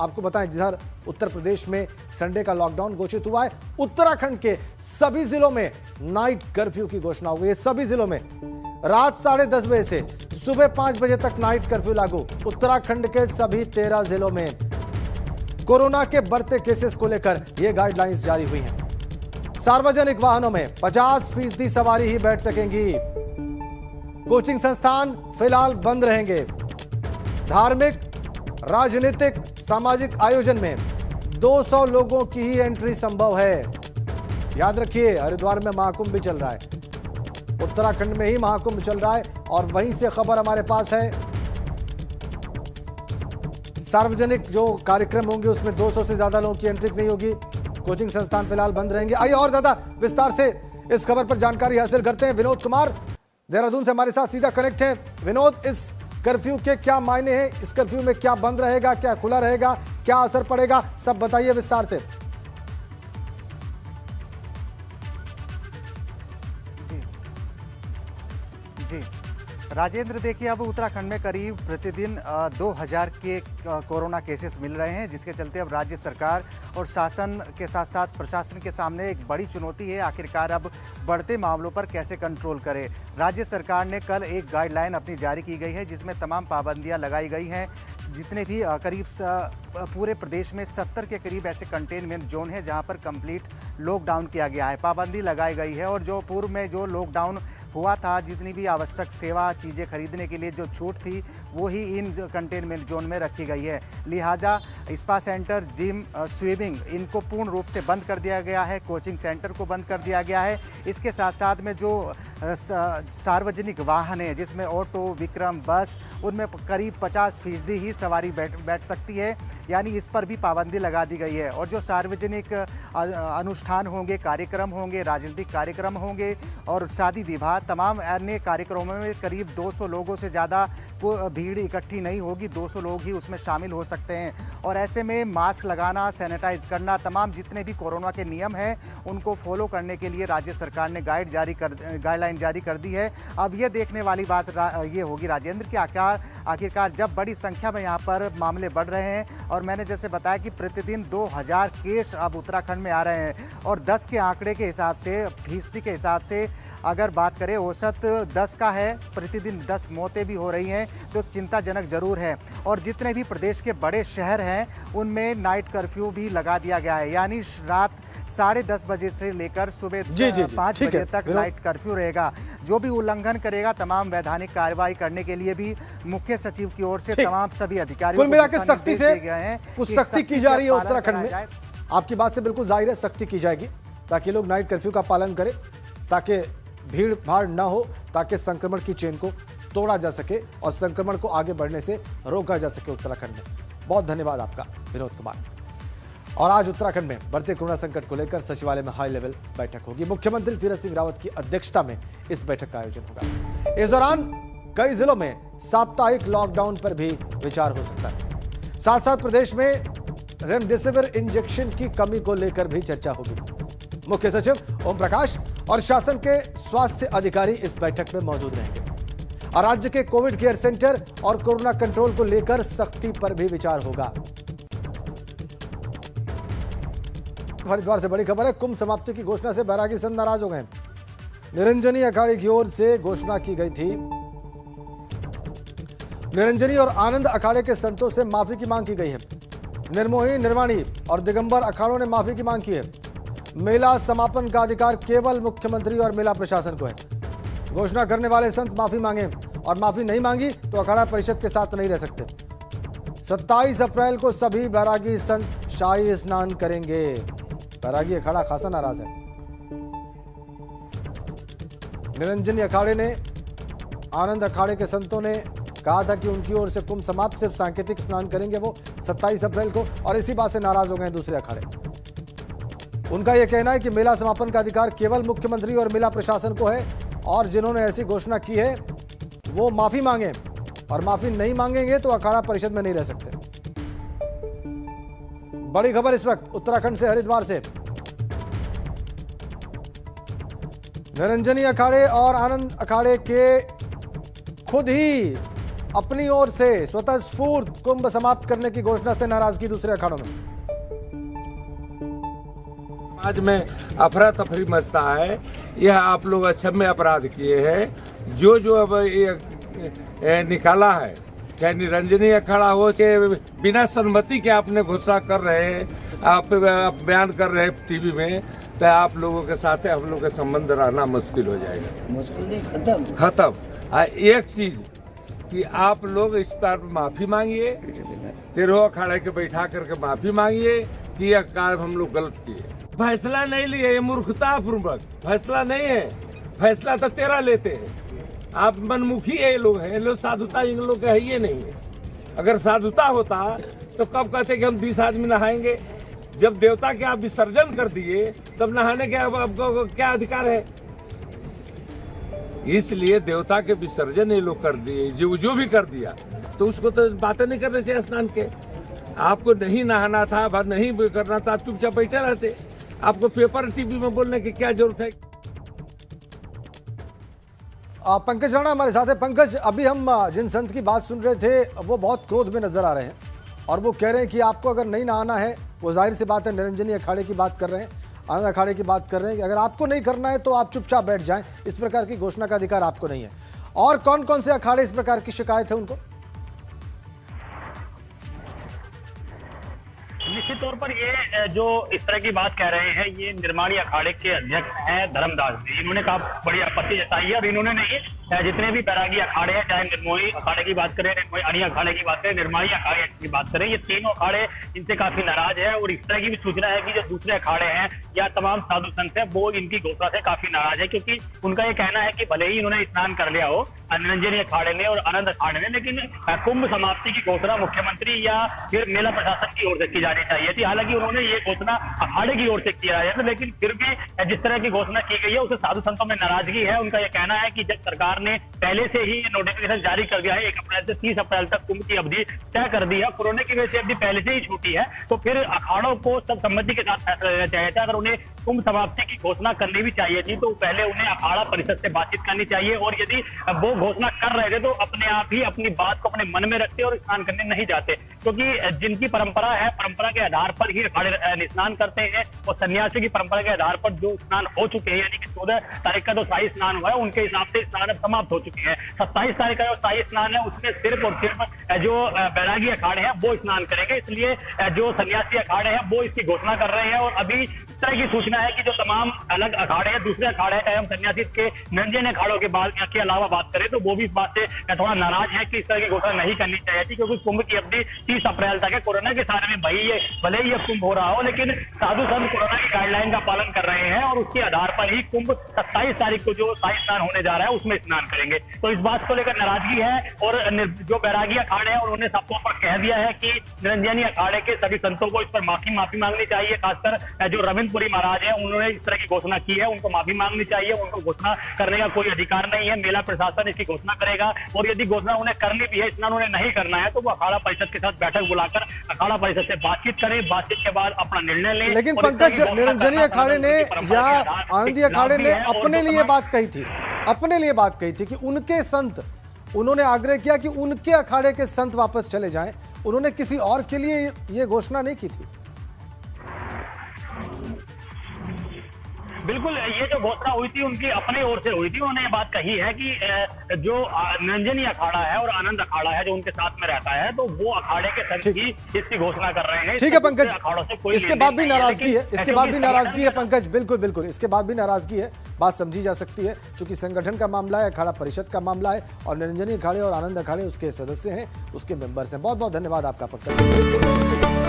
आपको बताएं, जिधर उत्तर प्रदेश में संडे का लॉकडाउन घोषित हुआ है, उत्तराखंड के सभी जिलों में नाइट कर्फ्यू की घोषणा हुई है। सभी जिलों में रात 10:30 बजे से सुबह 5 बजे तक नाइट कर्फ्यू लागू। उत्तराखंड के सभी 13 जिलों में कोरोना के बढ़ते केसेस को लेकर यह गाइडलाइंस जारी हुई हैं। सार्वजनिक वाहनों में 50% सवारी ही बैठ सकेंगी। कोचिंग संस्थान फिलहाल बंद रहेंगे। धार्मिक, राजनीतिक, सामाजिक आयोजन में 200 लोगों की ही एंट्री संभव है। याद रखिए, हरिद्वार में महाकुंभ भी चल रहा है, उत्तराखंड में ही महाकुंभ चल रहा है और वहीं से खबर हमारे पास है। सार्वजनिक जो कार्यक्रम होंगे उसमें 200 से ज्यादा लोगों की एंट्री नहीं होगी। कोचिंग संस्थान फिलहाल बंद रहेंगे। आइए और ज्यादा विस्तार से इस खबर पर जानकारी हासिल करते हैं। विनोद कुमार देहरादून से हमारे साथ सीधा कनेक्ट हैं। विनोद, इस कर्फ्यू के क्या मायने हैं? इस कर्फ्यू में क्या बंद रहेगा, क्या खुला रहेगा, क्या असर पड़ेगा, सब बताइए विस्तार से। जी राजेंद्र, देखिए अब उत्तराखंड में करीब प्रतिदिन 2000 के कोरोना केसेस मिल रहे हैं, जिसके चलते अब राज्य सरकार और शासन के साथ साथ प्रशासन के सामने एक बड़ी चुनौती है। आखिरकार अब बढ़ते मामलों पर कैसे कंट्रोल करें। राज्य सरकार ने कल एक गाइडलाइन अपनी जारी की गई है, जिसमें तमाम पाबंदियां लगाई गई हैं। जितने भी करीब पूरे प्रदेश में 70 के करीब ऐसे कंटेनमेंट जोन है जहां पर कंप्लीट लॉकडाउन किया गया है, पाबंदी लगाई गई है। और जो पूर्व में जो लॉकडाउन हुआ था, जितनी भी आवश्यक सेवा चीज़ें खरीदने के लिए जो छूट थी वो ही इन कंटेनमेंट जोन में रखी गई है। लिहाजा स्पा सेंटर, जिम, स्विमिंग, इनको पूर्ण रूप से बंद कर दिया गया है। कोचिंग सेंटर को बंद कर दिया गया है। इसके साथ साथ में जो सार्वजनिक वाहन है, जिसमें ऑटो, विक्रम, बस, उनमें करीब 50% ही सवारी बैठ सकती है, यानी इस पर भी पाबंदी लगा दी गई है। और जो सार्वजनिक अनुष्ठान होंगे, कार्यक्रम होंगे, राजनीतिक कार्यक्रम होंगे और शादी विवाह, तमाम अन्य कार्यक्रमों में करीब 200 लोगों से ज़्यादा भीड़ इकट्ठी नहीं होगी। 200 लोग ही उसमें शामिल हो सकते हैं। और ऐसे में मास्क लगाना, सैनिटाइज करना, तमाम जितने भी कोरोना के नियम हैं उनको फॉलो करने के लिए राज्य सरकार ने गाइडलाइन जारी कर दी है। अब ये देखने वाली बात ये होगी राजेंद्र कि आखिरकार जब बड़ी संख्या में यहाँ पर मामले बढ़ रहे हैं, और मैंने जैसे बताया कि प्रतिदिन 2000 केस अब उत्तराखंड में आ रहे हैं, और 10 के आंकड़े के हिसाब से, फीसदी के हिसाब से अगर बात करें, औसत 10 का है, प्रतिदिन 10 मौतें भी हो रही हैं, तो चिंताजनक जरूर है। और जितने भी प्रदेश के बड़े शहर हैं उनमें नाइट कर्फ्यू भी लगा दिया गया है, यानी रात 10:30 बजे से लेकर सुबह 5 बजे तक नाइट कर्फ्यू रहेगा। जो भी उल्लंघन करेगा, तमाम वैधानिक कार्रवाई करने के लिए भी मुख्य सचिव की ओर से तमाम सभी अधिकारियों को सख्ती से कुछ सख्ती की जा रही है उत्तराखंड में। आपकी बात से बिल्कुल जाहिर है, सख्ती की जाएगी ताकि लोग नाइट कर्फ्यू का पालन करें, ताकि भीड़ भाड़ न हो, ताकि संक्रमण की चेन को तोड़ा जा सके और संक्रमण को आगे बढ़ने से रोका जा सके उत्तराखंड में। बहुत धन्यवाद आपका विनोद कुमार। और आज उत्तराखंड में बढ़ते कोरोना संकट को लेकर सचिवालय में हाई लेवल बैठक होगी। मुख्यमंत्री तीरथ सिंह रावत की अध्यक्षता में इस बैठक का आयोजन होगा। इस दौरान कई जिलों में साप्ताहिक लॉकडाउन पर भी विचार हो सकता है। साथ साथ प्रदेश में रेमडेसिविर इंजेक्शन की कमी को लेकर भी चर्चा होगी। मुख्य सचिव ओम प्रकाश और शासन के स्वास्थ्य अधिकारी इस बैठक में मौजूद रहेंगे और राज्य के कोविड केयर सेंटर और कोरोना कंट्रोल को लेकर सख्ती पर भी विचार होगा। हरिद्वार से बड़ी खबर है, कुंभ समाप्ति की घोषणा से बैरागी संत नाराज हो गए। निरंजनी अखाड़े की ओर से घोषणा की गई थी। निरंजनी और आनंद अखाड़े के संतों से माफी की मांग की गई है। निर्मोही, निर्वाणी और दिगंबर अखाड़ों ने माफी की मांग की है। मेला समापन का अधिकार केवल मुख्यमंत्री और मेला प्रशासन को है। घोषणा करने वाले संत माफी मांगे और माफी नहीं मांगी तो अखाड़ा परिषद के साथ नहीं रह सकते। 27 अप्रैल को सभी बैरागी संत शाही स्नान करेंगे। बैरागी अखाड़ा खासा नाराज है। निरंजनी अखाड़े ने, आनंद अखाड़े के संतों ने कहा था कि उनकी ओर से कुंभ समाप्त सिर्फ सांकेतिक स्नान करेंगे वो 27 अप्रैल को, और इसी बात से नाराज हो गए दूसरे अखाड़े। उनका यह कहना है कि मेला समापन का अधिकार केवल मुख्यमंत्री और मेला प्रशासन को है और जिन्होंने ऐसी घोषणा की है वो माफी मांगे और माफी नहीं मांगेंगे तो अखाड़ा परिषद में नहीं रह सकते। बड़ी खबर इस वक्त उत्तराखंड से, हरिद्वार से। निरंजनी अखाड़े और आनंद अखाड़े के खुद ही अपनी ओर से स्वतः स्फूर्त कुंभ समाप्त करने की घोषणा से नाराजगी दूसरे अखाड़ों में। आज में अफरा तफरी मचता है। यह आप लोग अक्षम्य अपराध किए हैं। जो अब ये निकाला है, चाहे निरंजनी अखाड़ा हो, चाहे बिना सहमति के आपने घोषणा कर रहे हैं, आप बयान कर रहे हैं टीवी में, तो आप लोगों के साथ हम लोग के संबंध रहना मुश्किल हो जाएगा। मुश्किल नहीं, खत्म। एक चीज कि आप लोग इस पर माफी मांगिए, 13 अखाड़े के बैठा करके माफी मांगिए कि यह कार्य हम लोग गलत किए। फैसला नहीं लिए, ये मूर्खतापूर्वक फैसला नहीं है। फैसला तो 13 लेते हैं। आप मनमुखी है, ये लोग हैं, ये लोग साधुता इन लोग का है ये नहीं है। अगर साधुता होता तो कब कहते कि हम 20 आदमी नहाएंगे। जब देवता के आप विसर्जन कर दिए तब नहाने के आपको क्या अधिकार है। इसलिए देवता के विसर्जन ये लोग कर दिए, जो भी कर दिया, तो उसको तो बातें नहीं करने चाहिए स्नान के। आपको नहीं नहाना था, नहीं करना था, आप चुपचाप बैठे रहते। आपको पेपर टीवी में बोलने की क्या जरूरत है। पंकज राणा हमारे साथ है। पंकज, अभी हम जिन संत की बात सुन रहे थे वो बहुत क्रोध में नजर आ रहे हैं और वो कह रहे हैं कि आपको अगर नहीं नहाना है, वो जाहिर सी बात है निरंजनी अखाड़े की बात कर रहे हैं, आनंद अखाड़े की बात कर रहे हैं कि अगर आपको नहीं करना है तो आप चुपचाप बैठ जाएं, इस प्रकार की घोषणा का अधिकार आपको नहीं है। और कौन कौन से अखाड़े इस प्रकार की शिकायत है उनको? निश्चित तौर पर ये जो इस तरह की बात कह रहे हैं, ये निर्माणी अखाड़े के अध्यक्ष हैं धर्मदास जी। इन्होंने कहा बड़ी आपत्ति जताई है। और इन्होंने नहीं, जितने भी बैरागी अखाड़े हैं, चाहे निर्मोही अखाड़े की बात करें, निर्मोही अणी अखाड़े की बात करें, निर्माणी अखाड़े की बात करें, ये तीनों अखाड़े इनसे काफी नाराज है। और इस तरह की भी सूचना है कि जो दूसरे अखाड़े हैं या तमाम साधु संत हैं, वो इनकी घोषणा से काफी नाराज है। क्योंकि उनका ये कहना है कि भले ही इन्होंने स्नान कर लिया हो निरंजनी अखाड़े ने और आनंद अखाड़े ने, लेकिन कुंभ समाप्ति की घोषणा मुख्यमंत्री या फिर मेला प्रशासन की ओर से की जानी चाहिए थी। हालांकि उन्होंने ये घोषणा अखाड़े की ओर से किया है, लेकिन फिर भी जिस तरह की घोषणा की गई है उससे साधु संतों में नाराजगी है। उनका यह कहना है कि जब सरकार ने पहले से ही नोटिफिकेशन जारी कर दिया है, 1 अप्रैल से 30 अप्रैल तक कुंभ की अवधि तय कर दी है, कोरोना की वजह से अवधि पहले से ही छूटी है, तो फिर अखाड़ों को सब सम्मति के साथ फैसला लेना चाहिए था। अगर उन्हें कुंभ समाप्ति की घोषणा करनी भी चाहिए थी तो पहले उन्हें अखाड़ा परिषद से बातचीत करनी चाहिए। और यदि वो घोषणा कर रहे थे तो अपने आप ही अपनी बात को अपने मन में रखते और स्नान करने नहीं जाते। क्योंकि जिनकी परंपरा है, परंपरा के आधार पर ही अखाड़े स्नान करते हैं। और सन्यासी की परंपरा के आधार पर जो स्नान हो चुके हैं, यानी कि 14 तारीख का जो शाही स्नान हुआ है, उनके हिसाब से स्नान अब समाप्त हो चुके हैं। 27 तारीख का जो शाही स्नान है उसमें सिर्फ और सिर्फ जो बैरागी अखाड़े हैं वो स्नान करेंगे। इसलिए जो सन्यासी अखाड़े हैं वो इसकी घोषणा कर रहे हैं। और अभी इस तरह की सूचना है कि जो तमाम अलग अखाड़े हैं, दूसरे अखाड़े हैं, चाहे हम सन्यासी के निरंजन अखाड़ों के अलावा बात करें, तो वो भी इस बात से थोड़ा नाराज है कि इस तरह की घोषणा नहीं करनी चाहिए थी। क्योंकि कुंभ की अवधि 30 अप्रैल तक है। कोरोना के सारे में भले ही ये कुंभ हो रहा हो, लेकिन साधु संत कोरोना की गाइडलाइन का पालन कर रहे हैं और उसके आधार पर ही कुंभ 27 तारीख को जो शाही स्नान होने जा रहा है उसमें स्नान करेंगे। तो इस बात को लेकर नाराजगी है। और जो बैरागी अखाड़े हैं उन्होंने साफ तौर पर कह दिया है कि निरंजनी अखाड़े के सभी संतों को इस पर माफी मांगनी चाहिए। खासकर जो रविंद्रपुरी महाराज है, उन्होंने इस तरह की घोषणा की है, उनको माफी मांगनी चाहिए। उनको घोषणा करने का कोई अधिकार नहीं है। मेला प्रशासन इसकी घोषणा करेगा। और यदि घोषणा उन्हें करनी भी है, स्नान उन्हें नहीं करना है, तो वो अखाड़ा परिषद के साथ बैठक बुलाकर अखाड़ा परिषद से बातचीत करें, बातचीत के बाद अपना निर्णय लें। लेकिन पंकज, निरंजनी अखाड़े ने या आनंदी अखाड़े ने अपने लिए बात कही थी कि उनके संत, उन्होंने आग्रह किया कि उनके अखाड़े के संत वापस चले जाएं। उन्होंने किसी और के लिए ये घोषणा नहीं की थी। बिल्कुल, ये जो घोषणा हुई थी उनकी अपने ओर से हुई थी। उन्होंने ये बात कही है कि जो निरंजनी अखाड़ा है और आनंद अखाड़ा है जो उनके साथ में रहता है, तो वो अखाड़े के संत ही इसकी घोषणा कर रहे हैं। ठीक है पंकज, इसके बाद भी नाराजगी है, पंकज, बिल्कुल इसके बाद भी नाराजगी है। बात समझी जा सकती है, चूंकि संगठन का मामला है, अखाड़ा परिषद का मामला है और निरंजनी अखाड़े और आनंद अखाड़े उसके सदस्य हैं, उसके मेंबर्स हैं। बहुत बहुत धन्यवाद आपका पंकज।